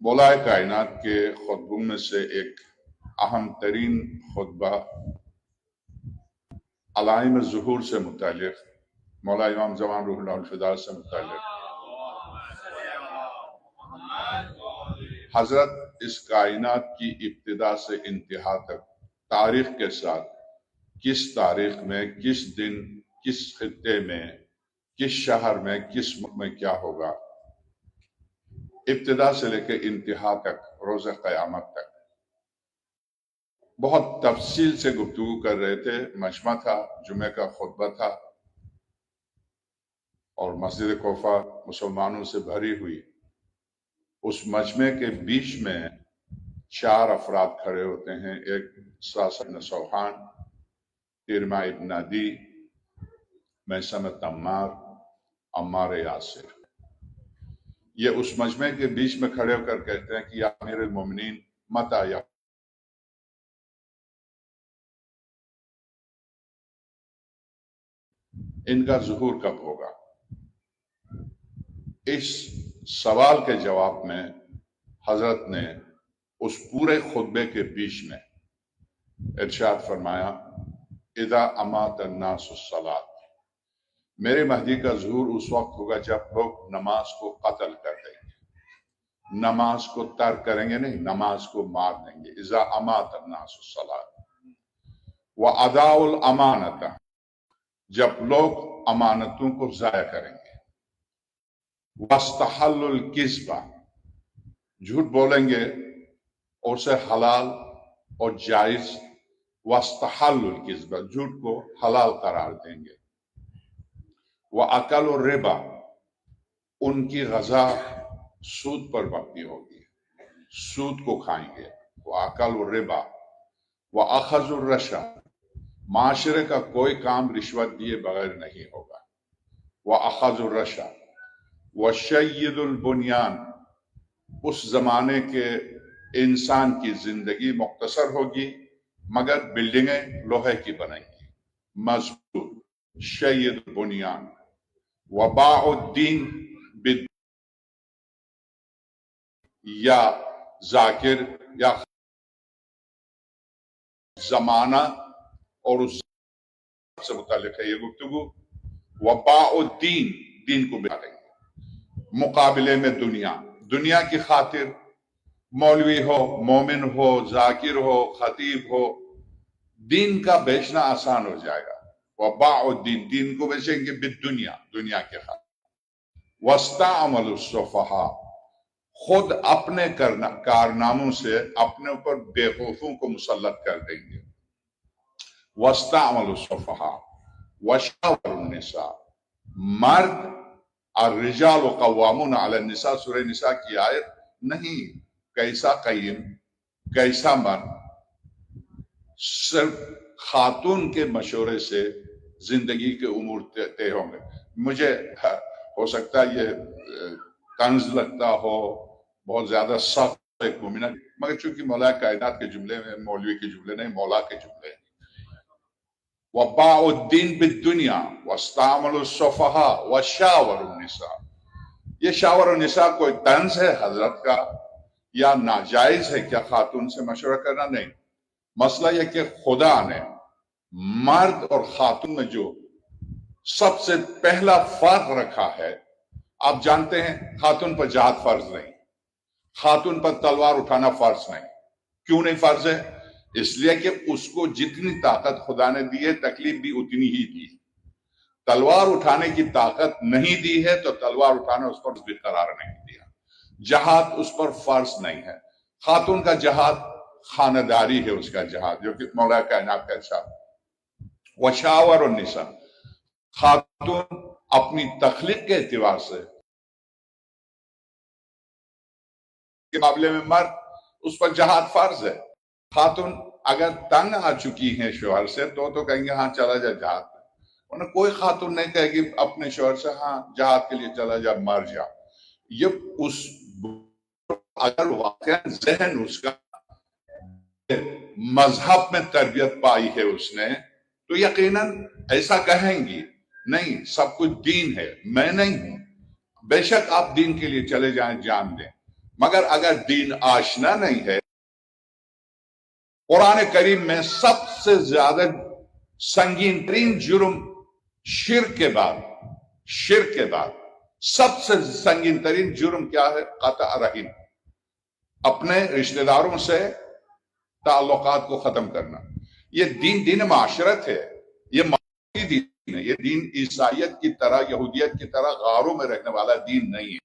مولا کائنات کے خطبوں میں سے ایک اہم ترین خطبہ علائم ظہور سے متعلق، مولا امام زمان روح اللہ الفداء سے متعلق، حضرت اس کائنات کی ابتدا سے انتہا تک تاریخ کے ساتھ کس تاریخ میں، کس دن، کس خطے میں، کس شہر میں، کس ملک میں کیا ہوگا، ابتدا سے لے کے انتہا تک، روز قیامت تک بہت تفصیل سے گفتگو کر رہے تھے۔ مجمع تھا، جمعہ کا خطبہ تھا، اور مسجد کوفہ مسلمانوں سے بھری ہوئی۔ اس مجمع کے بیچ میں 4 افراد کھڑے ہوتے ہیں، ایک ساسا بن سوحان، تیرما ابن عدی، میثم تمار، عمار یاسر۔ یہ اس مجمع کے بیچ میں کھڑے ہو کر کہتے ہیں کہ یا امیر المومنین متی یا ان کا ظہور کب ہوگا؟ اس سوال کے جواب میں حضرت نے اس پورے خطبے کے بیچ میں ارشاد فرمایا، اذا امات الناس الصلاۃ، میرے مہدی کا ظہور اس وقت ہوگا جب لوگ نماز کو قتل کر دیں گے، نماز کو ترک کریں گے نہیں، نماز کو مار دیں گے۔ اذا امات الناس الصلاۃ وَأَضَاعُوا الْأَمَانَةَ، جب لوگ امانتوں کو ضائع کریں گے، وَاسْتَحَلُّوا الْكِذْبَ، جھوٹ بولیں گے اور اسے حلال اور جائز، وَاسْتَحَلُّوا الْكِذْبَ، جھوٹ کو حلال قرار دیں گے، وَأَكَلُوا الرِّبَا، ان کی غذا سود پر مبنی ہوگی، سود کو کھائیں گے، وَأَكَلُوا الرِّبَا وَأَخَذُوا الرَّشْوَةَ، معاشرے کا کوئی کام رشوت دیے بغیر نہیں ہوگا، وَأَخَذُوا الرَّشْوَةَ وَشَيِّدُ الْبُنْيَانَ، اس زمانے کے انسان کی زندگی مختصر ہوگی مگر بلڈنگیں لوہے کی بنیں گی، مضبوط، شید البنیان، وباع الدین بد، یا ذاکر یا زمانہ اور اس سے متعلق ہے یہ گفتگو، وباع الدین، دین کو بنا لیں گے، مقابلے میں دنیا کی خاطر مولوی ہو، مومن ہو، ذاکر ہو، خطیب ہو، دین کا بیچنا آسان ہو جائے گا، وباع الدین، دین کو بیچیں گے بالدنیا، دنیا کے خاطر، واستعمل السفہاء، خود اپنے کارناموں سے اپنے اوپر بیوقوفوں کو مسلط کر دیں گے، واستعمل السفہاء وشاور النساء، مرد الرجال قوامون علی النساء، سورہ نساء کی آیت نہیں، کیسا قیم، کیسا مرد، صرف خاتون کے مشورے سے زندگی کے امور طے ہوں گے۔ مجھے ہو سکتا ہے یہ طنز لگتا ہو، بہت زیادہ سخت ایک مومنہ، مگر چونکہ مولا کائنات کے جملے میں مولوی کے جملے نہیں، مولا کے جملے ہیں، وباع الدین بالدنیا واستعملوا السفہاء وشاوروا النساء، یہ شاور النساء کوئی طنز ہے حضرت کا یا ناجائز ہے کیا خاتون سے مشورہ کرنا؟ نہیں، مسئلہ یہ کہ خدا نے مرد اور خاتون میں جو سب سے پہلا فرق رکھا ہے، آپ جانتے ہیں خاتون پر جہاد فرض نہیں، خاتون پر تلوار اٹھانا فرض نہیں۔ کیوں نہیں فرض ہے؟ اس لیے کہ اس کو جتنی طاقت خدا نے دی ہے تکلیف بھی اتنی ہی دی ہے۔ تلوار اٹھانے کی طاقت نہیں دی ہے تو تلوار اٹھانا اس پر بھی قرار نہیں دیا، جہاد اس پر فرض نہیں ہے۔ خاتون کا جہاد خانداری ہے، اس کا جہاد، جو کہ مولا کائنات کا ارشاد، وشاور النساء، خاتون اپنی تخلیق کے اعتبار سے کے مقابلے میں مرد، اس پر جہاد فرض ہے۔ خاتون اگر تنگ آ چکی ہیں شوہر سے تو کہیں گے ہاں چلا جا جہاد پہ، ورنہ کوئی خاتون نہیں کہے گی اپنے شوہر سے ہاں جہاد کے لیے چلا جا، مر جا۔ یہ اس اگر واقعا ذہن اس کا مذہب میں تربیت پائی ہے اس نے، تو یقیناً ایسا کہیں گی نہیں، سب کچھ دین ہے، میں نہیں ہوں، بے شک آپ دین کے لیے چلے جائیں، جان دیں، مگر اگر دین آشنا نہیں ہے، قرآن کریم میں سب سے زیادہ سنگین ترین جرم شرک کے بعد سب سے سنگین ترین جرم کیا ہے؟ قطع رحم، اپنے رشتہ داروں سے تعلقات کو ختم کرنا۔ یہ دین معاشرت ہے، یہ معاشرتی دین ہے، یہ دین عیسائیت کی طرح، یہودیت کی طرح غاروں میں رہنے والا دین نہیں ہے۔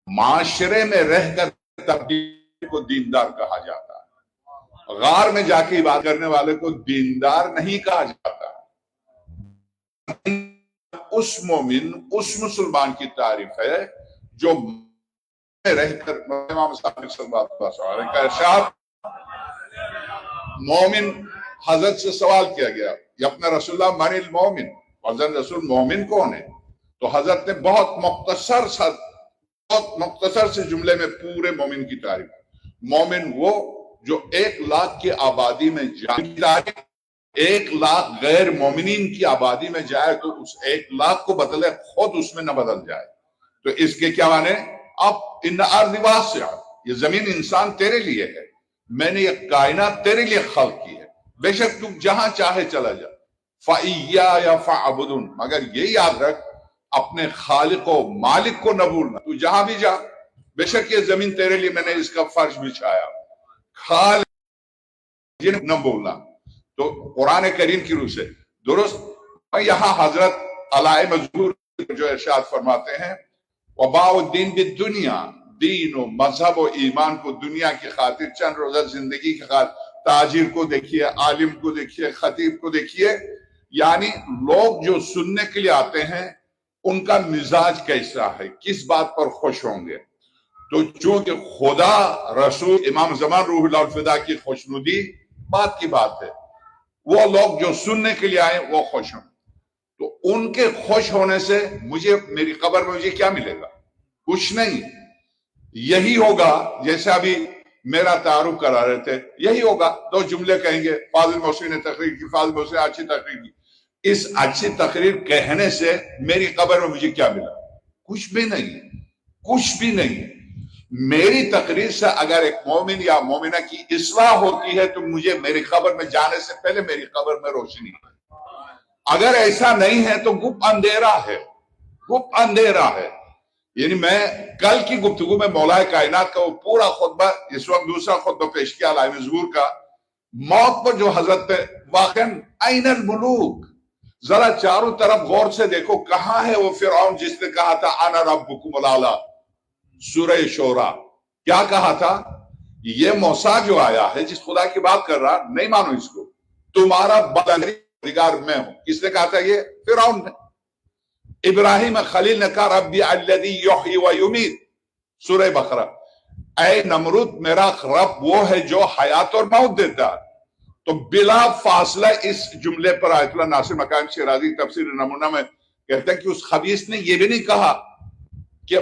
معاشرے میں رہ کر تبدیل کو دیندار کہا جاتا ہے، غار میں جا کے عبادت کرنے والے کو دیندار نہیں کہا جاتا۔ اس مومن، اس مسلمان کی تعریف ہے جو رہ کر امام صادق صلی اللہ علیہ وسلم کا ارشاد، مومن، حضرت سے سوال کیا گیا یا اپنا رسول اللہ من المومن، حضرت رسول مومن کون ہے؟ تو حضرت نے بہت مختصر سے جملے میں پورے مومن کی تعریف۔ مومن وہ جو 1,00,000 کی آبادی میں جائے، 1,00,000 غیر مومنین کی آبادی میں جائے تو اس 1,00,000 کو بدلے، خود اس میں نہ بدل جائے۔ تو اس کے کیا معنی؟ اب ان ارض واسعہ، یہ زمین انسان تیرے لیے ہے، میں نے یہ کائنات تیرے لیے خلق کی ہے، بے شک تم جہاں چاہے چلا جا، فَإِيَّايَ فَاعْبُدُونِ، مگر یہ یاد رکھ اپنے خالق و مالک کو نہ بھولنا، تو جہاں بھی جا، بے شک یہ زمین تیرے لیے میں نے اس کا فرش بچھایا، خالق نہ بھولنا۔ تو قرآن کریم کی روح سے درست یہاں حضرت علائے مظہور جو ارشاد فرماتے ہیں، وباء الدین بالدنیا، دین و مذہب و ایمان کو دنیا کی خاطر، چند روزہ زندگی کی خاطر، تاجر کو دیکھیے، عالم کو دیکھیے، خطیب کو دیکھیے، یعنی لوگ جو سننے کے لیے آتے ہیں ان کا مزاج کیسا ہے، کس بات پر خوش ہوں گے؟ تو چونکہ خدا، رسول، امام زمان روح اللہ الفدا کی خوشنودی بات کی بات ہے، وہ لوگ جو سننے کے لیے آئے وہ خوش ہوں، تو ان کے خوش ہونے سے مجھے، میری قبر میں مجھے کیا ملے گا؟ کچھ نہیں۔ یہی ہوگا جیسے ابھی میرا تعارف کرا رہے تھے، یہی ہوگا، 2 جملے کہیں گے، فاضل محسن نے تقریر کی، فاضل محسن نے اچھی تقریر کی، اس اچھی تقریر کہنے سے میری قبر میں مجھے کیا ملا؟ کچھ بھی نہیں، کچھ بھی نہیں۔ میری تقریر سے اگر ایک مومن یا مومنہ کی اصلاح ہوتی ہے تو مجھے میری قبر میں جانے سے پہلے میری قبر میں روشنی ہے۔ اگر ایسا نہیں ہے تو گپ اندھیرا ہے، گپ اندھیرا ہے۔ یعنی میں کل کی گفتگو میں مولا کائنات کا وہ پورا خطبہ، اس وقت دوسرا خطبہ پیش کیا علائم ظہور کا، موت پر جو حضرت واقعا این الملوک، ذرا چاروں طرف غور سے دیکھو، کہاں ہے وہ فرعون جس نے کہا تھا انا ربکم الاعلی؟ سورہ شورا کیا کہا تھا؟ یہ موسیٰ جو آیا ہے، جس خدا کی بات کر رہا، نہیں مانو اس کو، تمہارا بدلگار میں ہوں۔ کس نے کہا تھا یہ؟ فرعون نے۔ ابراہیم خلیل نے کہا ربی الذی یحیی و یمیت، سورہ بقرہ، اے نمرود میرا رب وہ ہے جو حیات اور موت دیتا ہے۔ تو بلا فاصلہ اس جملے پر آیت اللہ ناصر مقام شیرازی تفسیر نمونہ میں کہتے ہیں کہ اس خبیث نے یہ بھی نہیں کہا کہ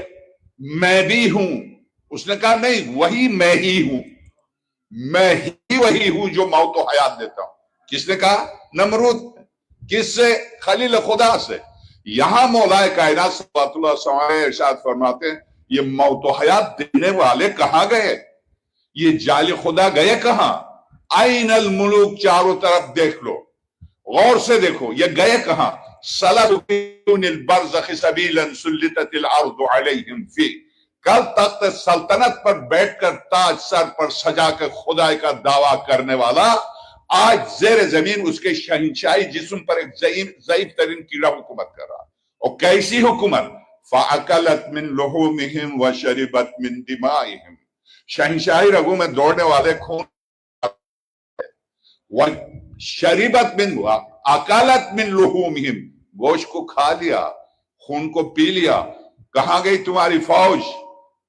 میں بھی ہوں، اس نے کہا نہیں، وہی میں ہی ہوں، میں ہی وہی ہوں جو موت و حیات دیتا ہوں۔ کس نے کہا؟ نمرود۔ کس سے؟ خلیل خدا سے۔ یہاں مولا کائنات صلی اللہ علیہ وسلم ارشاد فرماتے ہیں یہ موت و حیات دینے والے کہاں گئے؟ یہ جعلی خدا گئے کہاں؟ این الملوک، چاروں طرف دیکھ لو، غور سے دیکھو، یہ گئے کہاں؟ سلطن البرزخ سبیلا سلطت الارض علیہم فی، کل تخت سلطنت پر بیٹھ کر تاج سر پر سجا کر خدائی کا دعویٰ کرنے والا آج زیر زمین اس کے شہنشاہی جسم پر ایک ضعیف ترین کیڑا حکومت کر رہا، اور کیسی حکومت؟ فَأَكَلَتْ مِن لُحُومِهِمْ وَشَرِبَتْ مِن دِمَائِهِمْ، شہنشاہی رگوں میں دوڑنے والے خون، وَشَرِبَتْ مِن أَكَلَتْ مِن لُحُومِهِمْ، گوشت کو کھا لیا، خون کو پی لیا۔ کہاں گئی تمہاری فوج؟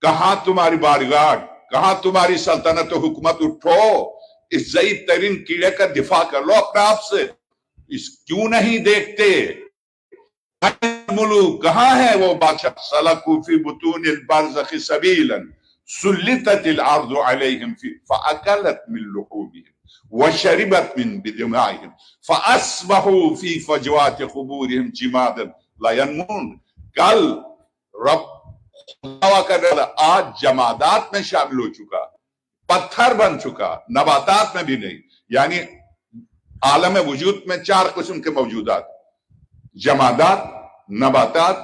کہاں تمہاری بارگاہ؟ کہاں تمہاری سلطنت و حکومت؟ اٹھو، اس ضعیف ترین کیڑے کا دفاع کر لو اپنے آپ سے۔ اس کیوں نہیں دیکھتے؟ ملوک کہاں ہے وہ بادشاہ؟ سلکوا فی بطون البرزخ سبیلا سلطت الارض علیہم فی فاکلت من لحومہم وشربت من دمائہم فاصبحوا فی فجوات قبورہم جمادا لا ینمون۔ کل رب دعویٰ کر رہا تھا، آج جمادات میں شامل ہو چکا، پتھر بن چکا، نباتات میں بھی نہیں. یعنی عالم وجود میں 4 قسم کے موجودات: جمادات، نباتات،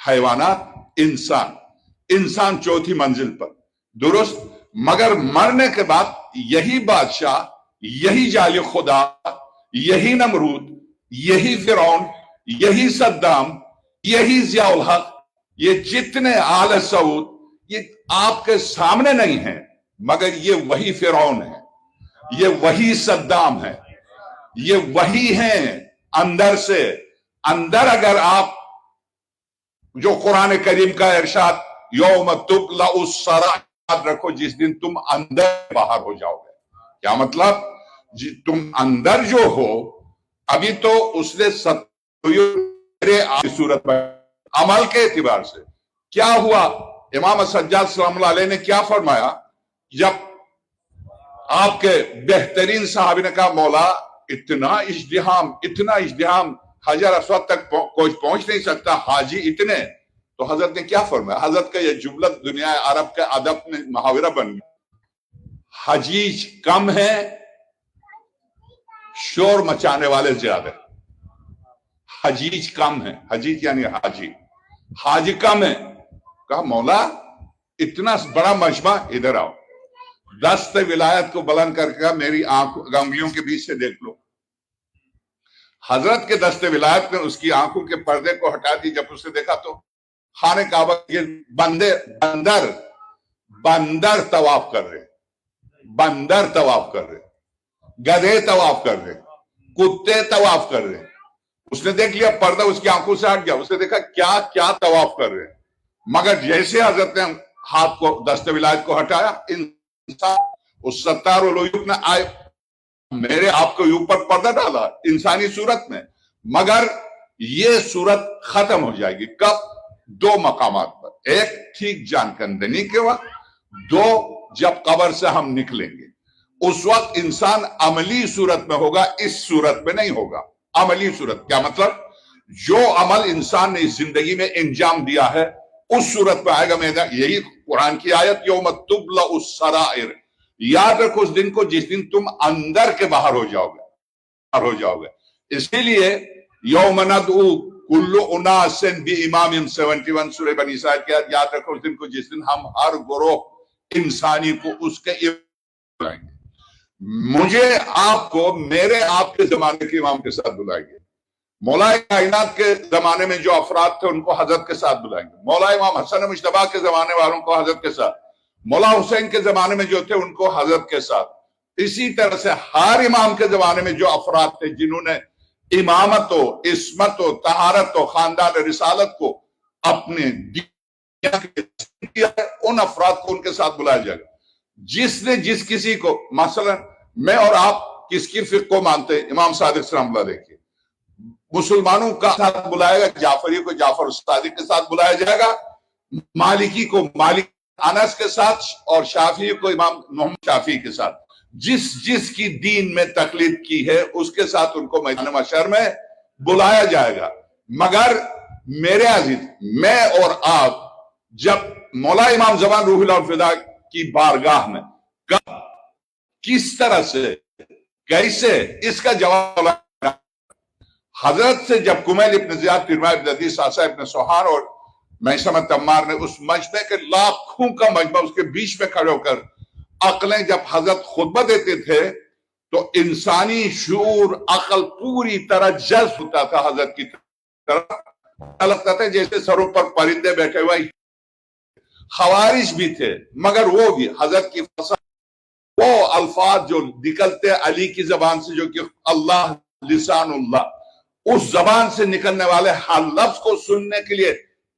حیوانات، انسان. انسان چوتھی منزل پر، درست. مگر مرنے کے بعد یہی بادشاہ، یہی جعلی خدا، یہی نمرود، یہی فرعون، یہی صدام، یہی ضیاء الحق، یہ جتنے آل سعود، یہ آپ کے سامنے نہیں ہیں، مگر یہ وہی فرعون ہے، یہ وہی صدام ہے، یہ وہی ہیں اندر سے. اندر اگر آپ جو قرآن کریم کا ارشاد یوم تبلع السرائر رکھو، جس دن تم اندر باہر ہو جاؤ گے. کیا مطلب؟ تم اندر جو ہو، ابھی تو اس نے صورت میں عمل کے اعتبار سے کیا ہوا. امام سجاد سلام اللہ علیہ نے کیا فرمایا جب آپ کے بہترین صحابی نے کہا مولا اتنا اجتہام حجر اسود تک کوئی پہنچ نہیں سکتا، حاجی اتنے. تو حضرت نے کیا فرمایا؟ حضرت کا یہ جملہ دنیا عرب کے ادب میں محاورہ بن گیا. حجیج کم ہے، شور مچانے والے زیادہ. حجیج کم ہے، حجیج یعنی حاجی، حاجی کم ہے. کہا مولا اتنا بڑا مجمع، ادھر آؤ. دست ولایت کو بلند کر کے میری انگلیوں کے بیچ سے دیکھ لو. حضرت کے دست ولایت نے اس کی آنکھوں کے پردے کو ہٹا دی. جب اسے دیکھا تو خانہ کعبہ کے بندر طواف کر رہے، بندر طواف کر رہے، گدھے طواف کر رہے، کتے طواف کر رہے. اس نے دیکھ لیا پردہ اس کی آنکھوں سے ہٹ گیا. اس نے دیکھا کیا طواف کر رہے. مگر جیسے حضرت نے ہاتھ کو دست ولایت کو ہٹایا، انسان اس ستار العیوب نے آئے میرے آپ کے اوپر پردہ ڈالا انسانی صورت میں. مگر یہ صورت ختم ہو جائے گی. کب؟ 2 مقامات پر. ایک ٹھیک جان کندنی کے وقت، 2 جب قبر سے ہم نکلیں گے. اس وقت انسان عملی صورت میں ہوگا، اس صورت میں نہیں ہوگا. عملی صورت کیا مطلب؟ جو عمل انسان نے اس زندگی میں انجام دیا ہے اس صورت پہ آئے گا. یہی قرآن کی آیت یوم تبلع السرائر. یاد رکھو اس دن کو جس دن تم اندر کے باہر ہو جاؤ گے. اسی لیے یوم ندعو کل اناس بامامہم 71 سورہ بنی اسرائیل کی آیت. یاد رکھو اس دن کو جس دن ہم ہر گروہ انسانی کو اس کے بلائیں گے. مجھے آپ کو میرے آپ کے زمانے کے امام کے ساتھ بلائیں گے. مولا کائنات کے زمانے میں جو افراد تھے ان کو حضرت کے ساتھ بلائیں گے. مولا امام حسن مجتبیٰ کے زمانے والوں کو حضرت کے ساتھ. مولا حسین کے زمانے میں جو تھے ان کو حضرت کے ساتھ. اسی طرح سے ہر امام کے زمانے میں جو افراد تھے جنہوں نے امامت و عصمت و طہارت و خاندان رسالت کو اپنے ان افراد کو ان کے ساتھ بلایا جائے گا. جس نے جس کسی کو، مثلا میں اور آپ کس کی فقہ کو مانتے؟ امام صادق سلام اللہ علیہ کے. مسلمانوں کا ساتھ بلائے گا، جعفری کو جعفر الصادق کے ساتھ بلایا جائے گا، مالکی کو مالک انس کے ساتھ، اور شافعی کو امام محمد شافعی کے ساتھ. جس کی دین میں تقلید کی ہے اس کے ساتھ ان کو میدان محشر میں بلایا جائے گا. مگر میرے عزیز، میں اور آپ جب مولا امام زمان روح اللہ الفدا کی بارگاہ میں کب، کس طرح سے، کیسے، اس کا جواب حضرت سے جب کمیل ابن زیاد، ترمہ ابن حدیث، آسا ابن سوحان اور میثمہ تمار نے اس مجمع کے لاکھوں کا مجمع اس کے بیچ میں کھڑے ہو کر عقلیں جب حضرت خطبہ دیتے تھے تو انسانی شعور، عقل پوری طرح جذب ہوتا تھا حضرت کی طرح. لگتا تھا جیسے سروں پر پرندے بیٹھے ہوئے. خوارج بھی تھے مگر وہ بھی حضرت کی فصاحت، وہ الفاظ جو نکلتے علی کی زبان سے، جو کہ اللہ لسان اللہ، اس زبان سے نکلنے والے ہر لفظ کو سننے کے لیے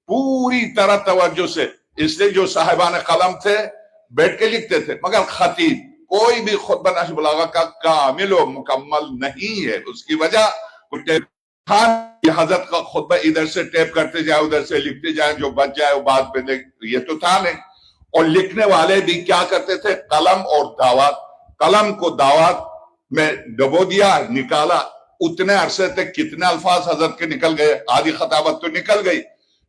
پوری طرح توجہ سے. اس لیے جو صاحبان قلم تھے بیٹھ کے لکھتے تھے. مگر خطیب کوئی بھی خطبہ نہج بلاغہ کا کامل و مکمل نہیں ہے. اس کی وجہ حضرت کا خطبہ ادھر سے ٹیپ کرتے جائے، ادھر سے لکھتے جائے، جو بچ جائے وہ بعد پہ دیکھ، یہ تو تھا نہیں. اور لکھنے والے بھی کیا کرتے تھے؟ قلم اور دعوات. قلم کو دعوات میں ڈبو دیا، نکالا. اتنے عرصے تک کتنے الفاظ حضرت کے نکل گئے، آدھی خطابت تو نکل گئی.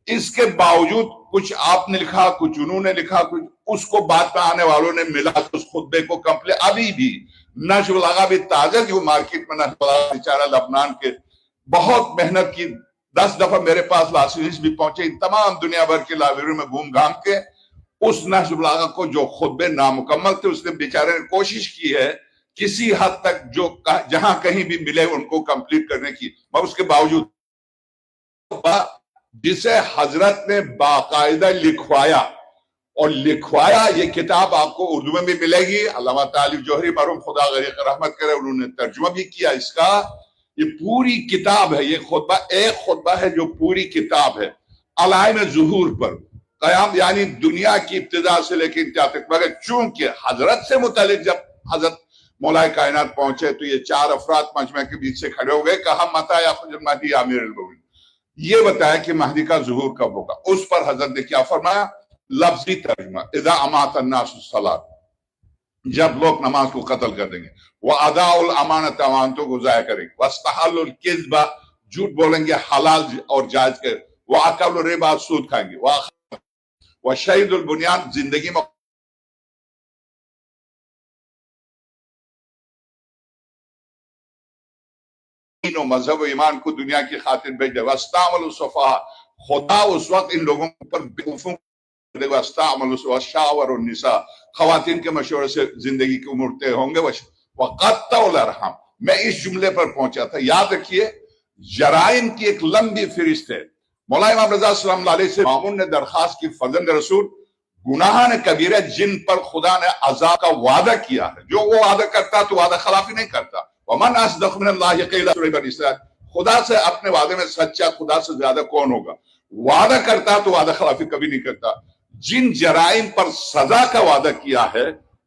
اس کے باوجود کچھ آپ نے لکھا، کچھ انہوں نے لکھا، کچھ اس کو بعد میں آنے والوں نے ملا اس خطبے کو کمپلیٹ. ابھی بھی نہج البلاغہ بھی تازہ جو مارکیٹ میں نہج البلاغہ بیچارہ لبنان کے بہت محنت کی، 10 دفعہ میرے پاس لائسنس بھی پہنچے تمام دنیا بھر کے لائبریری میں گھوم گھام کے اس نہج البلاغہ کو جو خطبے نامکمل تھے اس نے بیچارے نے کوشش کی ہے کسی حد تک جو جہاں کہیں بھی ملے ان کو کمپلیٹ کرنے کی، مگر اس کے باوجود جسے حضرت نے باقاعدہ لکھوایا اور لکھوایا. یہ کتاب آپ کو اردو میں بھی ملے گی، علامہ طالب جوہری مرحوم خدا غریق رحمت کرے انہوں نے ترجمہ بھی کیا اس کا. یہ پوری کتاب ہے، یہ خطبہ ایک خطبہ ہے جو پوری کتاب ہے علائم ظہور پر قیام، یعنی دنیا کی ابتدا سے لے کے انتہا تک. مگر چونکہ حضرت سے متعلق جب حضرت مولا کائنات پہنچے تو یہ 4 افراد مجمع کے بیچ سے کھڑے ہو گئے، کہا متی یخرج المہدی یا امیر المومنین، یہ بتایا کہ مہدی کا ظہور کب ہوگا. اس پر حضرت نے کیا فرمایا؟ لفظی ترجمہ، اذا امات الناس الصلاۃ، جب لوگ نماز کو قتل کر دیں گے، وَأَدَاءُ الْأَمَانَةَ، امانتوں کو ضائع کریں گے، وَاسْتَحَلُّ الْكِذْبَ، جھوٹ بولیں گے حلال اور جائز کے، وَأَكَلُوا الرِّبَا، سود کھائیں گے، وَشَهِدُ الْبُنْيَانَ، زندگی میں و مذہب و ایمان کو دنیا کی خاطر بھیج دے، وَاسْتَعْمَلُوا السُّفَهَاءَ، خدا اس وقت ان لوگوں پر بیوقوفوں وَشَاوَرُوا النِّسَاءَ، خواتین کے مشورے سے زندگی کے امور طے ہوں گے، وَقَطَّعُوا الْأَرْحَامَ. میں اس جملے پر پہنچا تھا. یاد رکھیے جرائم کی ایک لمبی فہرست ہے. مولا امام رضا صلی اللہ علیہ سے مامون نے درخواست کی، فرزند رسول گناہان کبیرہ جن پر خدا نے عذاب کا وعدہ کیا ہے، جو وہ وعدہ کرتا تو وعدہ خلافی نہیں کرتا. وَمَنْ أَصْدَقُ مِنَ اللَّهِ قِيلًا، سورہ بنی اسرائیل. خدا سے اپنے وعدے میں سچا خدا سے زیادہ کون ہوگا؟ وعدہ کرتا تو وعدہ خلافی کبھی نہیں کرتا. جن جرائم پر سزا کا وعدہ کیا ہے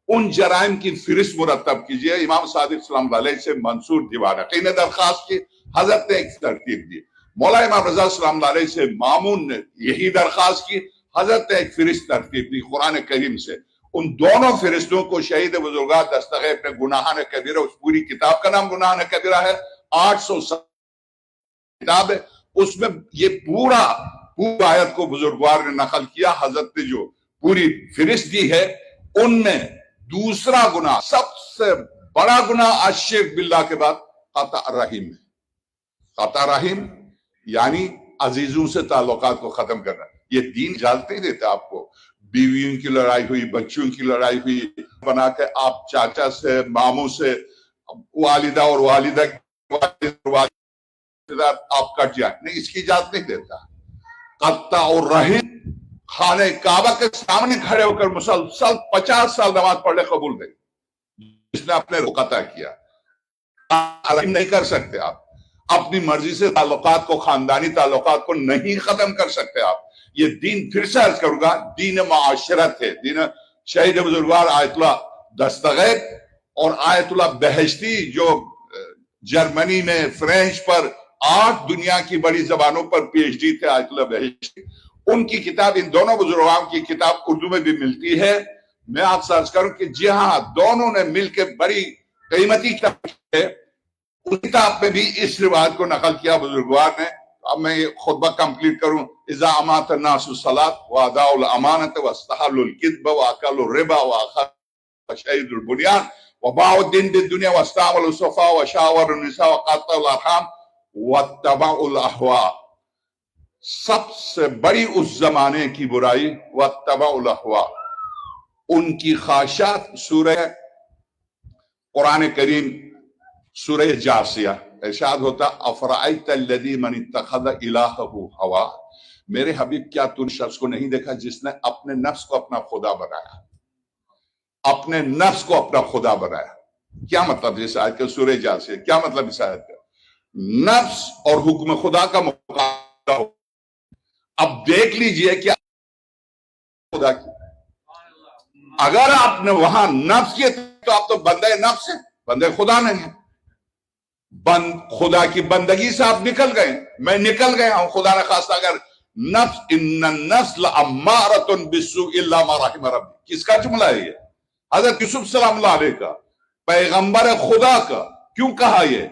ان جرائم کی فہرست مرتب کیجئے. امام صادق سلام علیہ سے منصور دیوانقی نے درخواست کی، حضرت نے ایک ترتیب دی. مولا امام رضا سلام علیہ سے مامون نے یہی درخواست کی، حضرت نے ایک فہرست ترتیب دی قرآن کریم سے. ان دونوں فہرستوں کو شہید بزرگاہ دستغیر اپنے گناہان کبیرہ، اس پوری کتاب کا نام گناہان کبیرہ ہے، 800 کتاب ہے، اس میں یہ پورا آیت کو بزرگوار نے نقل کیا. حضرت نے جو پوری فہرست دی ہے ان میں دوسرا گناہ، سب سے بڑا گناہ الشرک باللہ کے بعد قطع رحم ہے. قطع رحم یعنی عزیزوں سے تعلقات کو ختم کرنا. یہ دین اجازت نہیں دیتا آپ کو. بیویوں کی لڑائی ہوئی، بچوں کی لڑائی ہوئی، بنا کے آپ چاچا سے، ماموں سے، والدہ اور والدہ آپ کٹ جائیں، نہیں، اس کی اجازت نہیں دیتا. قطع الرحم، خانہ کعبہ کے سامنے کھڑے ہو کر مسلسل 50 سال نماز پڑھ لے قبول نہیں، جس نے اپنے کو قطع کیا. رحم نہیں کر سکتے آپ اپنی مرضی سے تعلقات کو، خاندانی تعلقات کو نہیں ختم کر سکتے آپ. یہ دین پھر سے عرض کروں گا، دین معاشرت ہے. دین شہید بزرگوار آیت اللہ دستغیر اور آیت اللہ بہشتی جو جرمنی میں فرینچ پر 8 دنیا کی بڑی زبانوں پر پی ایچ ڈی تھے، آیت اللہ بہشتی، ان کی کتاب، ان دونوں بزرگوں کی کتاب اردو میں بھی ملتی ہے. میں آپ سے عرض کروں کہ جی ہاں، دونوں نے مل کے بڑی قیمتی کتاب ہے. ان کتاب میں بھی اس روایت کو نقل کیا بزرگوار نے. اب میں یہ خطبہ کمپلیٹ کروں. اذا امات الناس الصلاۃ واداء الامانۃ واستحلوا الكذب واكلوا الربا وشهدوا البنيان وباعوا الدين بالدنيا واستعملوا السفهاء وشاوروا النساء وقطعوا الارحام واتبعوا الاهواء. سب سے بڑی اس زمانے کی برائی واتبعوا الاهواء، ان کی خواہشات. سورہ قرآن کریم سورہ جاسیہ ارشاد ہوتا افرأیت الذی من اتخذ الہہ ہوا. میرے حبیب کیا تو شخص کو نہیں دیکھا جس نے اپنے نفس کو اپنا خدا بنایا، اپنے نفس کو اپنا خدا بنایا. کیا مطلب اس آیت کا؟ سورہ جاسیہ کیا مطلب اس آیت کا؟ نفس اور حکم خدا کا مقابلہ ہو. اب دیکھ لیجئے کہ خدا کی، اگر آپ نے وہاں نفس کیے تو آپ تو بندے نفس ہیں، بندے خدا نہیں ہیں. خدا کی بندگی سے آپ نکل گئے. میں نکل گیا ہوں. خدا نے خواستہ اگر نفس، ان النفس لامارۃ بالسوء الا ما رحم ربی، کس کا جملہ ہے یہ؟ حضرت یوسف سلام اللہ علیہ کا، پیغمبر خدا کا. کیوں کہا یہ؟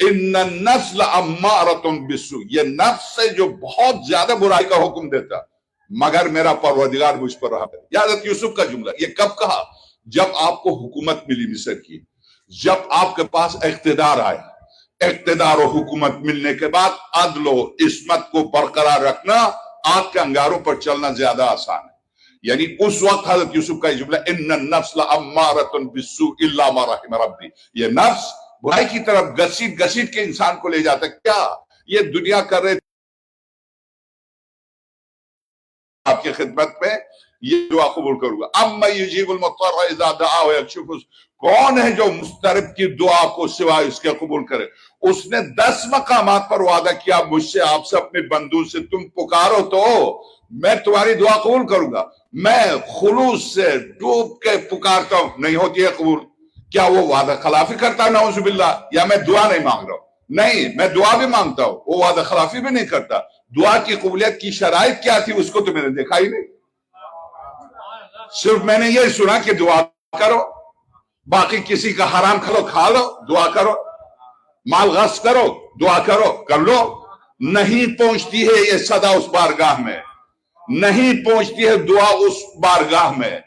ان النفس لامارۃ بالسوء، یہ نفس سے جو بہت زیادہ برائی کا حکم دیتا، مگر میرا پروردگار مجھ پر رہا ہے۔ یہ حضرت یوسف کا جملہ، یہ کب کہا؟ جب آپ کو حکومت ملی مصر کی، جب آپ کے پاس اقتدار آیا۔ اقتدار و حکومت ملنے کے بعد عدل و عصمت کو برقرار رکھنا، آگ کے انگاروں پر چلنا زیادہ آسان ہے۔ یعنی اس وقت حضرت یوسف کا جملہ ان النفس لامارۃ بالسوء الا ما رحم ربی، یہ نفس برائی کی طرف گھسیٹ گھسیٹ کے انسان کو لے جاتا ہے۔ کیا یہ دنیا کر رہے آپ کی خدمت میں، یہ دعا قبول کروں گا۔ اما یجیب المضطر اذا دعا ویکشف، کون ہے جو مضطرب کی دعا کو سوائے اس کے قبول کرے؟ اس نے 10 مقامات پر وعدہ کیا مجھ سے، آپ سے، اپنے بندوں سے، تم پکارو تو میں تمہاری دعا قبول کروں گا۔ میں خلوص سے ڈوب کے پکارتا ہوں، نہیں ہوتی ہے قبول۔ کیا وہ وعدہ خلافی کرتا ہے؟ نعوذ باللہ۔ یا میں دعا نہیں مانگ رہا ہوں؟ نہیں، میں دعا بھی مانگتا ہوں، وہ وعدہ خلافی بھی نہیں کرتا۔ دعا کی قبولیت کی شرائط کیا تھی اس کو تو میں نے دیکھا ہی نہیں، صرف میں نے یہ سنا کہ دعا کرو، باقی کسی کا حرام کھلو کھا لو، دعا کرو، مال غصب کرو، دعا کرو، کر لو۔ نہیں پہنچتی ہے یہ صدا اس بارگاہ میں، نہیں پہنچتی ہے دعا اس بارگاہ میں۔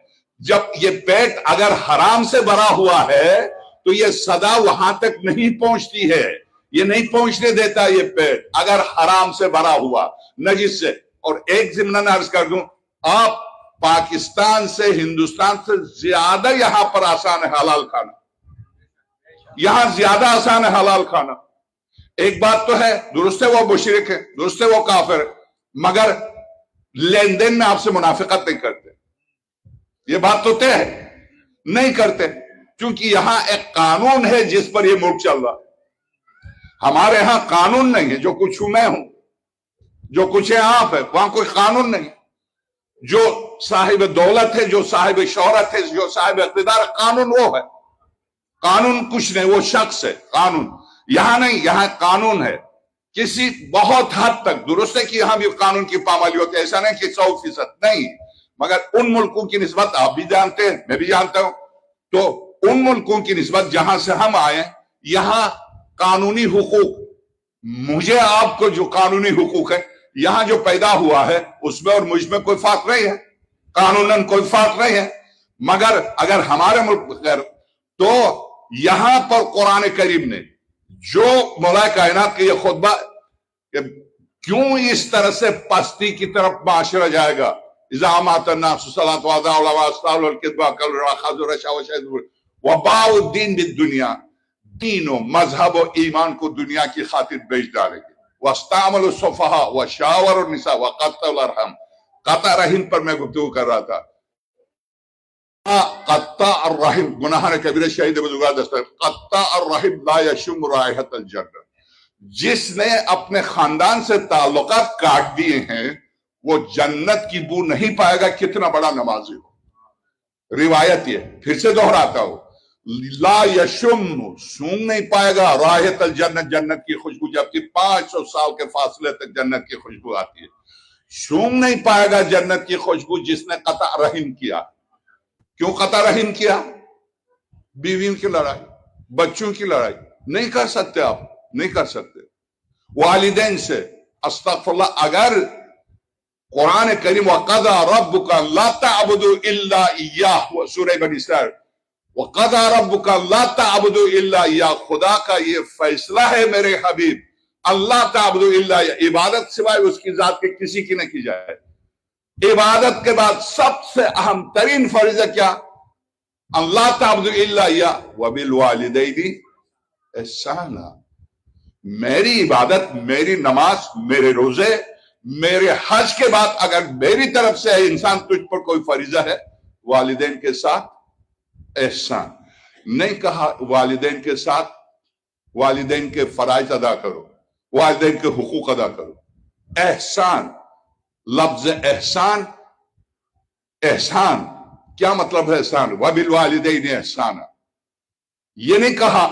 جب یہ پیٹ اگر حرام سے بھرا ہوا ہے تو یہ صدا وہاں تک نہیں پہنچتی ہے، یہ نہیں پہنچنے دیتا یہ پیٹ اگر حرام سے بھرا ہوا، نجس سے۔ اور ایک ضمن عرض کر دوں، آپ پاکستان سے، ہندوستان سے زیادہ یہاں پر آسان ہے حلال کھانا، یہاں زیادہ آسان ہے حلال کھانا۔ ایک بات تو ہے، درست ہے وہ مشرک ہے، درست ہے وہ کافر ہے، مگر لین دین میں آپ سے منافقت نہیں کرتے، یہ بات تو طے ہے، نہیں کرتے، کیونکہ یہاں ایک قانون ہے جس پر یہ ملک چل رہا ہے۔ ہمارے ہاں قانون نہیں ہے، جو کچھ ہوں میں ہوں، جو کچھ ہے آپ ہے، وہاں کوئی قانون نہیں۔ جو صاحب دولت ہے، جو صاحب شہرت ہے، جو صاحب اقتدار ہے، قانون وہ ہے، قانون کچھ نہیں، وہ شخص ہے قانون۔ یہاں نہیں، یہاں قانون ہے کسی بہت حد تک، درست ہے کہ یہاں بھی قانون کی پامالی ہوتی ہے، ایسا نہیں کہ 100% نہیں، مگر ان ملکوں کی نسبت آپ بھی جانتے ہیں، میں بھی جانتا ہوں، تو ان ملکوں کی نسبت جہاں سے ہم آئے، یہاں قانونی حقوق، مجھے آپ کو جو قانونی حقوق ہے یہاں جو پیدا ہوا ہے اس میں اور مجھ میں کوئی فرق نہیں ہے، قانوناً کوئی فرق نہیں ہے۔ مگر اگر ہمارے ملک تو یہاں پر قرآن کریم نے جو مولا کائنات کا یہ خطبہ، کیوں اس طرح سے پستی کی طرف معاشرہ جائے گا؟ اذا مات الناس الصلاۃ وضاعوا واستعملوا الكذب واخذوا الرشوة وباعوا الدين بالدنیا، دین و مذہب و ایمان کو دنیا کی خاطر بیچ ڈالے گے۔ واستعملوا السفهاء وشاوروا النساء وقطعوا الارحام، قطع رحم پر میں گفتگو کر رہا تھا۔ قطع الرحم گناہ کبیرہ، شہید بزرگوار دستور، قطع الرحم لا یشم رائحۃ الجنہ، جس نے اپنے خاندان سے تعلقات کاٹ دیے ہیں وہ جنت کی بو نہیں پائے گا، کتنا بڑا نمازی ہو۔ روایت یہ پھر سے دہراتا ہوں، لا یشم، سونگ نہیں پائے گا، رائحۃ الجنت، جنت کی خوشبو، جبکہ 500 سال کے فاصلے تک جنت کی خوشبو آتی ہے۔ سونگ نہیں پائے گا جنت کی خوشبو جس نے قطع رحم کیا۔ کیوں قطع رحم کیا؟ بیویوں کی لڑائی، بچوں کی لڑائی نہیں کر سکتے، آپ نہیں کر سکتے۔ والدین سے استغفر اللہ، اگر قرآن کریم وَقَضَى رَبُّكَ لَا تَعْبُدُوا إِلَّا إِيَّاهُ، سورہ بنی اسرائیل، وَقَضَى رَبُّكَ لَا تَعْبُدُوا إِلَّا إِيَّاهُ، خدا کا یہ فیصلہ ہے میرے حبیب، اللہ تعبدوا الا إِيَّاهُ، عبادت سوائے اس کی ذات کے کسی کی نہ کی جائے۔ عبادت کے بعد سب سے اہم ترین فریضہ کیا؟ اللہ تعبدوا الا إِيَّاهُ وَبِالْوَالِدَيْنِ احسانا، میری عبادت، میری نماز، میرے روزے، میرے حج کے بعد اگر میری طرف سے ہے انسان تجھ پر کوئی فریضہ ہے، والدین کے ساتھ احسان۔ نہیں کہا والدین کے ساتھ، والدین کے فرائض ادا کرو، والدین کے حقوق ادا کرو۔ احسان، لفظ احسان، احسان کیا مطلب ہے احسان؟ وَبِالْوَالِدَيْنِ احسانا، یہ نہیں کہا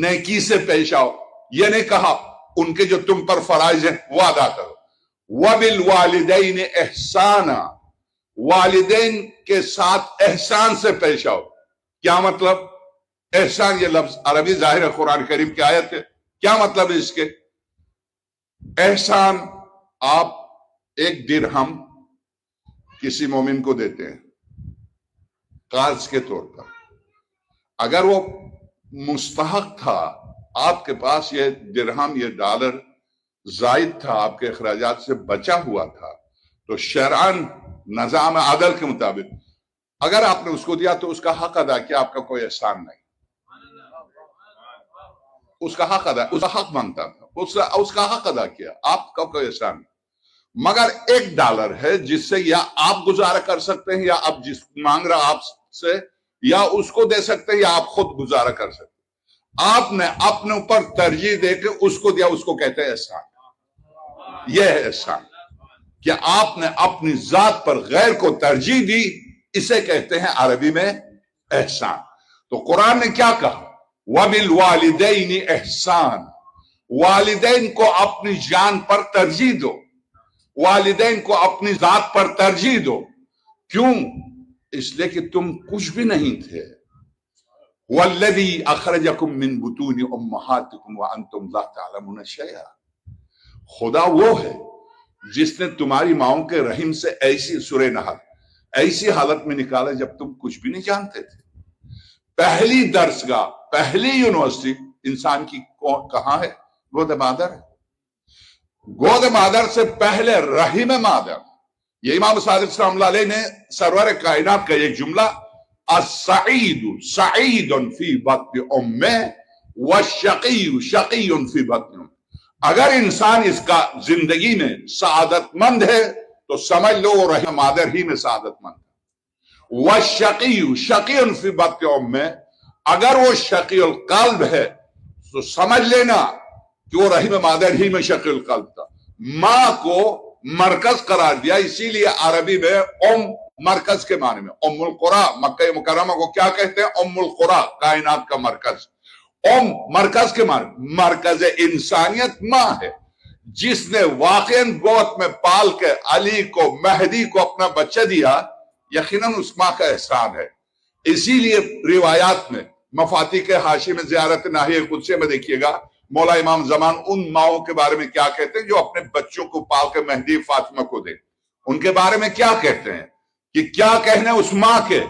نیکی سے پیش آؤ، یہ نہیں کہا ان کے جو تم پر فرائض ہیں وہ ادا کرو۔ وَبِالْوَالِدَيْنِ احسانا، والدین کے ساتھ احسان سے پیش آؤ۔ کیا مطلب؟ احسان یہ لفظ عربی ظاہر ہے قرآن کریم کی آیت ہے، کیا مطلب ہے اس کے؟ احسان، آپ ایک درہم کسی مومن کو دیتے ہیں قرض کے طور پر، اگر وہ مستحق تھا، آپ کے پاس یہ درہم یہ ڈالر زائد تھا، آپ کے اخراجات سے بچا ہوا تھا، تو شرعاً نظام عدل کے مطابق اگر آپ نے اس کو دیا تو اس کا حق ادا کیا، آپ کا کوئی احسان نہیں، اس کا حق ادا، اس کا حق مانگتا تھا، اس کا حق ادا کیا، آپ کا کوئی احسان نہیں۔ مگر ایک ڈالر ہے جس سے یا آپ گزارا کر سکتے ہیں، یا اب جس مانگ رہا آپ سے، یا اس کو دے سکتے ہیں، یا آپ خود گزارا کر سکتے ہیں، آپ نے اپنے اوپر ترجیح دے کے اس کو دیا، اس کو کہتے ہیں احسان۔ یہ ہے احسان کہ آپ نے اپنی ذات پر غیر کو ترجیح دی، اسے کہتے ہیں عربی میں احسان۔ تو قرآن نے کیا کہا؟ وَبِالْوَالِدَيْنِ احسان، والدین کو اپنی جان پر ترجیح دو، والدین کو اپنی ذات پر ترجیح دو۔ کیوں؟ اس لیے کہ تم کچھ بھی نہیں تھے۔ وَالَّذِي أَخْرَجَكُم مِّن بُطُونِ أُمَّهَاتِكُمْ وَأَنتُمْ لَا تَعْلَمُونَ شَيْئًا، خدا وہ ہے جس نے تمہاری ماؤں کے رحم سے ایسی سورہ نحل ایسی حالت میں نکالا جب تم کچھ بھی نہیں جانتے تھے۔ پہلی درسگاہ، پہلی یونیورسٹی انسان کی کہاں ہے؟ گود مادر ہے۔ گود مادر سے پہلے رحم مادر۔ یہ امام صادق صلی اللہ علیہ نے سرور کائنات کا ایک جملہ السعید سعید فی بطن امہ والشقی شقی فی بطن امہ، اگر انسان اس کا زندگی میں سعادت مند ہے تو سمجھ لو وہ رحم مادر ہی میں سعادت مند ہے۔ والشقی شقی فی بطن امہ، اگر وہ شقی القلب ہے تو سمجھ لینا کہ وہ رحم مادر ہی میں شقی القلب تھا۔ ماں کو مرکز قرار دیا، اسی لیے عربی میں مرکز کے معنی میں ام القرى، مکہ مکرمہ کو کیا کہتے ہیں؟ ام القرى، کائنات کا مرکز۔ مرکز کے معنی مرکز انسانیت ماں ہے، جس نے واقعاً گود میں پال کے علی کو مہدی کو اپنا بچہ دیا، یقیناً اس ماں کا احسان ہے۔ اسی لیے روایات میں مفاتیح کے حاشی میں زیارت ناحیہ قدسیہ میں دیکھیے گا مولا امام زمان ان ماؤں کے بارے میں کیا کہتے ہیں جو اپنے بچوں کو پال کے مہدی فاطمہ کو دے، ان کے بارے میں کیا کہتے ہیں کہ کیا کہنے اس ماں کے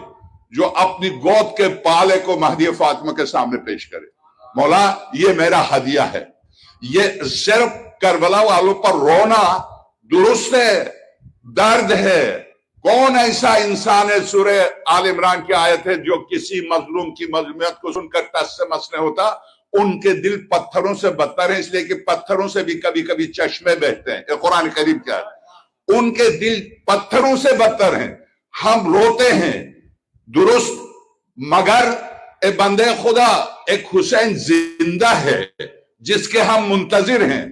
جو اپنی گود کے پالے کو مہدی فاطمہ کے سامنے پیش کرے، مولا یہ میرا ہدیہ ہے۔ یہ صرف کربلا والوں پر رونا درست ہے، درد ہے۔ کون ایسا انسان ہے، سورہ آل عمران کی آیت ہے، جو کسی مظلوم کی مظلومیت کو سن کر ٹس سے مس نہیں ہوتا؟ ان کے دل پتھروں سے بدتر ہیں، اس لیے کہ پتھروں سے بھی کبھی کبھی چشمے بہتے ہیں، یہ قرآن کریم کیا ہے؟ ان کے دل پتھروں سے بدتر ہیں۔ ہم روتے ہیں درست، مگر اے بندے خدا، ایک حسین زندہ ہے جس کے ہم منتظر ہیں،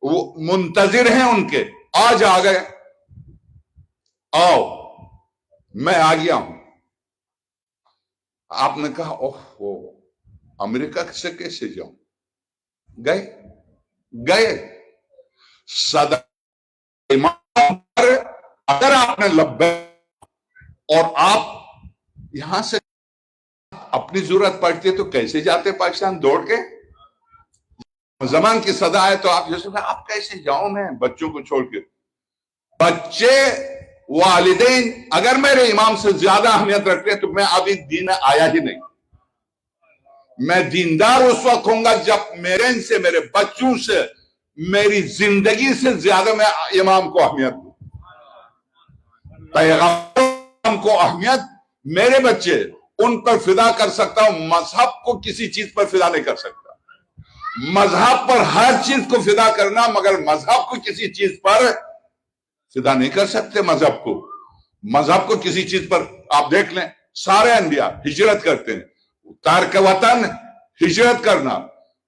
وہ منتظر ہیں ان کے۔ آج آ گئے، آؤ میں آ گیا ہوں۔ آپ نے کہا اوہ امریکہ سے کیسے جاؤں؟ گئے صدا امام پر اگر آپ نے لبیک اور آپ یہاں سے اپنی ضرورت پڑتی ہے تو کیسے جاتے پاکستان دوڑ کے؟ زمان کی صدا ہے تو آپ جیسے آپ کیسے جاؤں میں بچوں کو چھوڑ کے؟ بچے والدین اگر میرے امام سے زیادہ اہمیت رکھتے ہیں تو میں ابھی دین آیا ہی نہیں۔ میں دیندار اس وقت ہوں گا جب میرے بچوں سے، میری زندگی سے زیادہ میں امام کو اہمیت دوں، پیغام کو اہمیت۔ میرے بچے ان پر فدا کر سکتا ہوں، مذہب کو کسی چیز پر فدا نہیں کر سکتا۔ مذہب پر ہر چیز کو فدا کرنا، مگر مذہب کو کسی چیز پر فدا نہیں کر سکتے۔ مذہب کو کسی چیز پر آپ دیکھ لیں، سارے انبیاء ہجرت کرتے ہیں۔ تارک وطن ہجرت کرنا،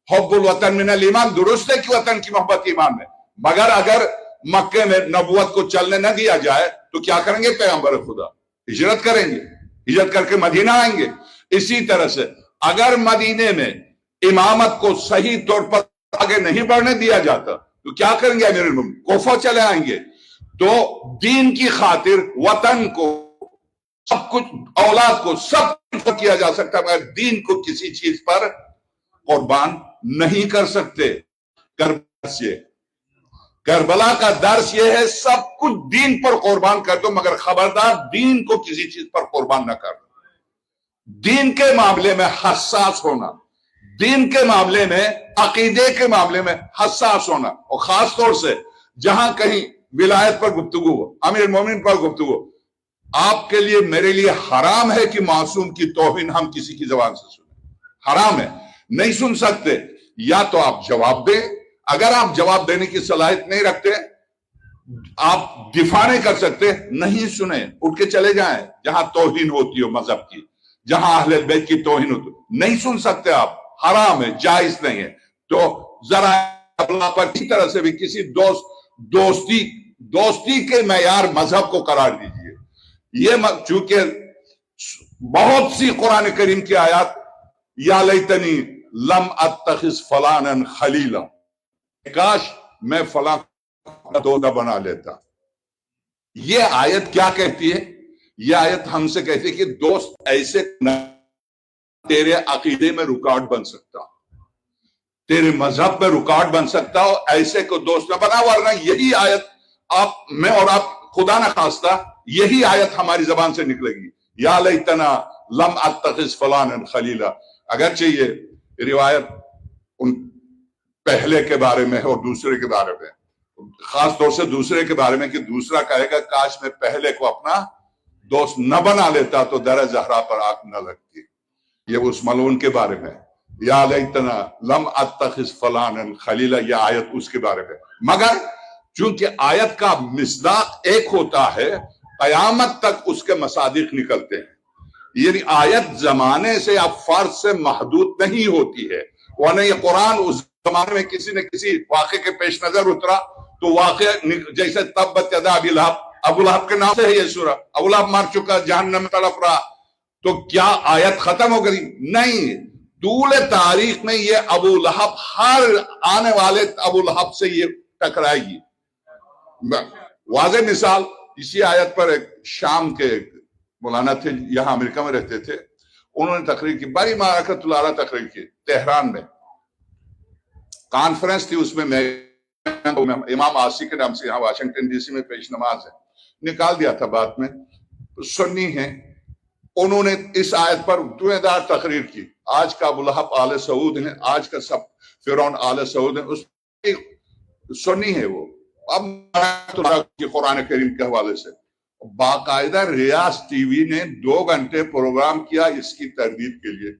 حب الوطن من الایمان، درست ہے کہ وطن کی محبت ایمان ہے، مگر اگر مکے میں نبوت کو چلنے نہ دیا جائے تو کیا کریں گے پیغمبر خدا؟ ہجرت کریں گے، ہجرت کر کے مدینہ آئیں گے۔ اسی طرح سے اگر مدینے میں امامت کو صحیح طور پر آگے نہیں بڑھنے دیا جاتا تو کیا کریں گے امیر المومنین؟ کوفہ چلے آئیں گے۔ تو دین کی خاطر وطن کو سب کچھ، اولاد کو سب کچھ کیا جا سکتا ہے، مگر دین کو کسی چیز پر قربان نہیں کر سکتے. کربلا کا درس یہ ہے سب کچھ دین پر قربان کر دو مگر خبردار دین کو کسی چیز پر قربان نہ کر. دین کے معاملے میں حساس ہونا, دین کے معاملے میں, عقیدے کے معاملے میں حساس ہونا, اور خاص طور سے جہاں کہیں ولایت پر گفتگو ہو, امیر المومنین پر گفتگو ہو, آپ کے لیے میرے لیے حرام ہے کہ معصوم کی توہین ہم کسی کی زبان سے سنیں. حرام ہے, نہیں سن سکتے. یا تو آپ جواب دیں, اگر آپ جواب دینے کی صلاحیت نہیں رکھتے, آپ دفاع نہیں کر سکتے, نہیں سنیں, اٹھ کے چلے جائیں. جہاں توہین ہوتی ہو مذہب کی, جہاں اہل بیت کی توہین ہوتی ہو, نہیں سن سکتے آپ, حرام ہے, جائز نہیں ہے. تو ذرا اللہ پر کسی طرح سے بھی کسی دوستی کے معیار مذہب کو قرار دیجیے. یہ چونکہ بہت سی قرآن کریم کی آیات یا لیتنی لم اتخذ فلانا خلیلا, کاش میں فلاں کا دوست بنا لیتا. یہ آیت کیا کہتی ہے؟ یہ آیت ہم سے کہتی ہے کہ دوست ایسے تیرے عقیدے میں رکاوٹ بن سکتا, تیرے مذہب میں رکاوٹ بن سکتا ہو, ایسے کو دوست نہ بنا. ورنہ یہی آیت میں اور آپ خدا نہ خواستہ یہی آیت ہماری زبان سے نکلے گی, یا لیتنا لم اتخذ فلانا خلیلا. اگرچہ یہ روایت ان پہلے کے بارے میں ہے اور دوسرے کے بارے میں, خاص طور سے دوسرے کے بارے میں, کہ دوسرا کہے گا کاش میں پہلے کو اپنا دوست نہ بنا لیتا تو در زہرا پر آنکھ نہ لگتی. یہ اس ملعون کے بارے میں, یا لیتنا لم اتخذ فلانا خلیلا, یہ آیت اس کے بارے میں. مگر چونکہ آیت کا مصداق ایک ہوتا ہے, قیامت تک اس کے مصادیق نکلتے ہیں. یعنی آیت زمانے سے یا فرض سے محدود نہیں ہوتی ہے. ورنہ یہ قرآن اس زمانے میں کسی نے کسی واقعے کے پیش نظر اترا تو واقعہ جیسے تبت یدا ابی لہب, ابو لہب کے نام سے ہے یہ سورہ, ابو لہب مار چکا, جہنم میں تڑپ رہا, تو کیا آیت ختم ہو گئی؟ نہیں. طول تاریخ میں یہ ابو لہب ہر آنے والے ابو لہب سے یہ ٹکرائے گی. واضح مثال اسی آیت پر ایک شام کے مولانا تھے, یہاں امریکہ میں رہتے تھے, انہوں نے تقریر کی, بڑی معرکت العلا تقریر کی تہران میں. کانفرنس تھی, اس میں امام آسی کے نام سے یہاں واشنگٹن ڈی سی میں پیش نماز ہے, نکال دیا تھا بات میں. سنی ہیں, انہوں نے اس آیت پر دعویدار تقریر کی. آج کا ابو لہب آل سعود ہیں, آج کا سب فرعون آل سعود ہیں, اس سنی ہے وہ. اب قرآن کریم کے حوالے سے باقاعدہ ریاض ٹی وی نے 2 گھنٹے پروگرام کیا اس کی تردید کے لیے.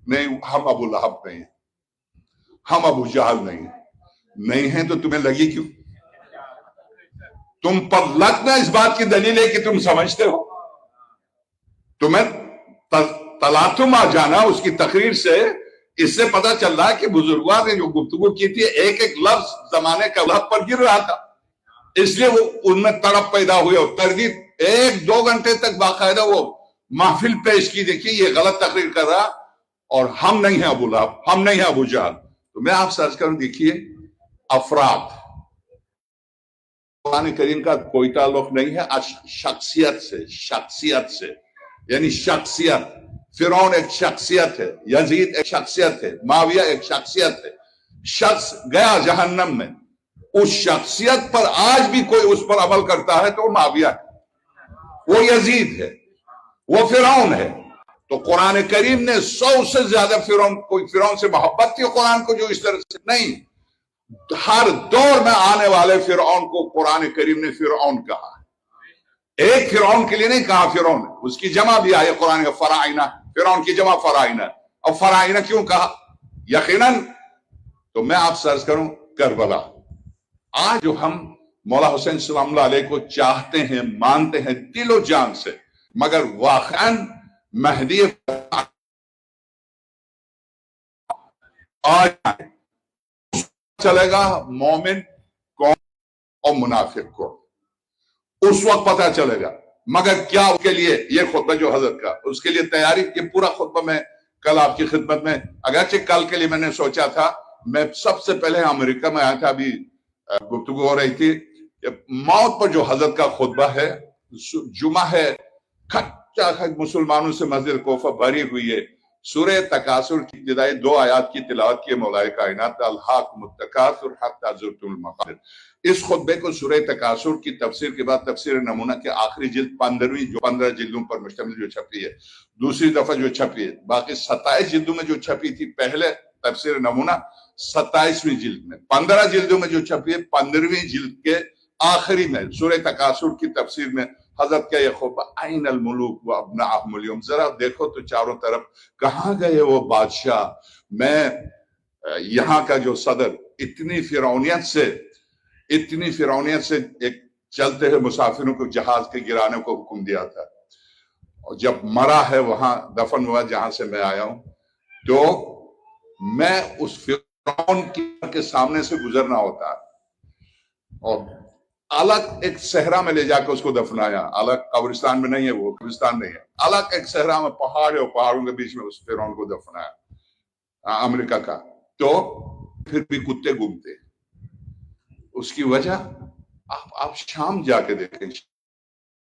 نہیں, ہم ابو لہب نہیں ہیں, ہم ابو جہل نہیں ہیں. تو تمہیں لگی کیوں؟ تم پر لگنا اس بات کی دلیل ہے کہ تم سمجھتے ہو. تمہیں تلاطم آ جانا اس کی تقریر سے, اس سے پتا چل رہا ہے کہ بزرگوں نے جو گفتگو کی تھی ایک ایک لفظ زمانے کا لفظ پر گر رہا تھا, اس لیے وہ ان میں تڑپ پیدا ہوئی اور تردید. 1-2 گھنٹے تک باقاعدہ وہ محفل پیش کی, دیکھیے یہ غلط تقریر کر رہا, اور ہم نہیں ہیں ابو لہب, ہم نہیں ہیں ابو جہل. تو میں آپ سرچ کروں, دیکھیے افراد, قرآن کریم کا کوئی تعلق نہیں ہے شخصیت سے. یعنی شخصیت, فرعون ایک شخصیت ہے, یزید ایک شخصیت ہے, معاویہ ایک شخصیت ہے. شخص گیا جہنم میں, اس شخصیت پر آج بھی کوئی اس پر عمل کرتا ہے تو وہ معاویہ ہے, وہ یزید ہے, وہ فرعون ہے. تو قرآن کریم نے 100 سے زیادہ کوئی فرعون سے محبت تھی قرآن کو جو اس طرح سے نہیں. ہر دور میں آنے والے فرعون کو قرآن کریم نے فرعون کہا. ایک فرعون کے لیے نہیں کہا فرعون, اس کی جمع بھی آئی قرآن کا, فرائنہ, فرعون کی جمع فرائنہ. اور فرائنہ کیوں کہا؟ یقیناً تو میں آپ سرچ کروں کربلا. آج جو ہم مولا حسین سلام اللہ علیہ کو چاہتے ہیں, مانتے ہیں دل و جان سے, مگر واقعاً مہدی آج چلے گا مومن کون اور منافق کون, اس وقت پتہ چلے گا. مگر کیا اس کے لیے یہ خطبہ جو حضرت کا, اس کے لیے تیاری, یہ پورا خطبہ میں کل آپ کی خدمت میں, اگرچہ کل کے لیے میں نے سوچا تھا, میں سب سے پہلے امریکہ میں آیا تھا, ابھی گفتگو ہو رہی تھی کہ موت پر جو حضرت کا خطبہ ہے, جمعہ ہے, کھچا مسلمانوں سے مسجد کوفہ بھری ہوئی ہے, سورہ تکاثر کی ابتدائی 2 آیات کی تلاوت کی مولائے کائنات الحاکم التکاثر حتی زرتم المقابر. اس خطبے کو سورہ تکاثر کی تفسیر کے بعد تفسیر نمونہ کے آخری جلد 15ویں جو 15 جلدوں پر مشتمل جو چھپی ہے، دوسری دفعہ جو چھپی ہے، باقی 27 جلدوں میں جو چھپی تھی پہلے تفسیر نمونہ 27ویں جلد میں، 15 جلدوں میں جو چھپی ہے 15ویں جلد کے آخری میں سورہ تکاثر کی تفسیر میں حضرت کا یہ خطبہ این الملوک و ابناءہم اليوم، ذرا دیکھو تو چاروں طرف کہاں گئے وہ بادشاہ، میں یہاں کا جو صدر اتنی فرعونیت سے ایک چلتے ہوئے مسافروں کو جہاز کے گرانے کو حکم دیا تھا، اور جب مرا ہے وہاں دفن ہوا جہاں سے میں آیا ہوں، تو میں اس فرعون کے سامنے سے گزرنا ہوتا اور الگ ایک صحرا میں لے جا کے اس کو دفنایا، الگ قبرستان میں نہیں ہے، وہ قبرستان نہیں ہے، الگ ایک صحرا میں پہاڑ ہے اور پہاڑوں کے بیچ میں اس فرعون کو دفنایا امریکہ کا. تو پھر بھی کتے گھومتے، اس کی وجہ آپ شام جا کے دیکھیں.